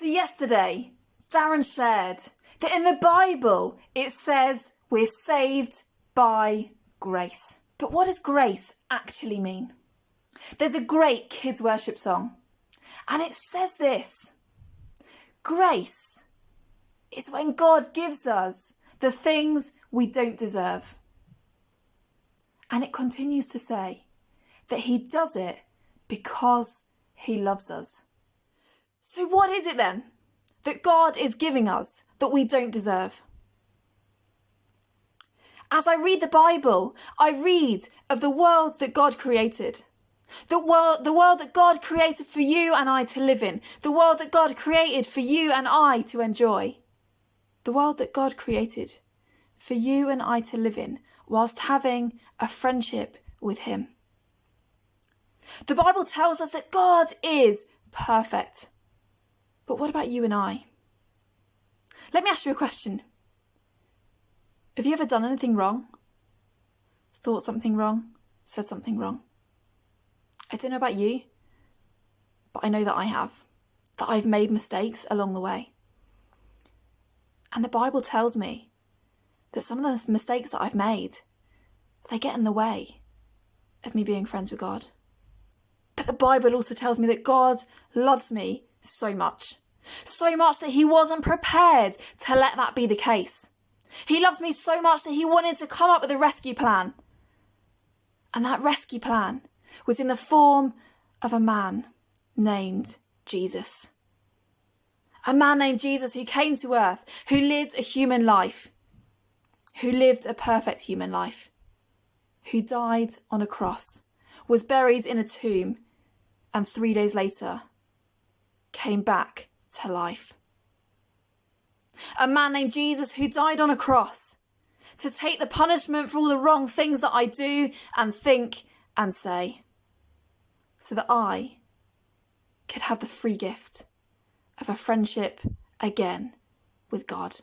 So yesterday, Darren shared that in the Bible, it says we're saved by grace. But what does grace actually mean? There's a great kids' worship song, and it says this: grace is when God gives us the things we don't deserve. And it continues to say that he does it because he loves us. So what is it then that God is giving us that we don't deserve? As I read the Bible, I read of the world that God created. The world that God created for you and I to live in. The world that God created for you and I to enjoy. The world that God created for you and I to live in whilst having a friendship with him. The Bible tells us that God is perfect. But what about you and I? Let me ask you a question. Have you ever done anything wrong? Thought something wrong? Said something wrong? I don't know about you, but I know that I have. That I've made mistakes along the way. And the Bible tells me that some of the mistakes that I've made, they get in the way of me being friends with God. But the Bible also tells me that God loves me so much that he wasn't prepared to let that be the case. He loves me so much that he wanted to come up with a rescue plan. And that rescue plan was in the form of a man named Jesus. A man named Jesus who came to earth, who lived a human life, who lived a perfect human life, who died on a cross, was buried in a tomb, and 3 days later came back to life. A man named Jesus who died on a cross to take the punishment for all the wrong things that I do and think and say, so that I could have the free gift of a friendship again with God.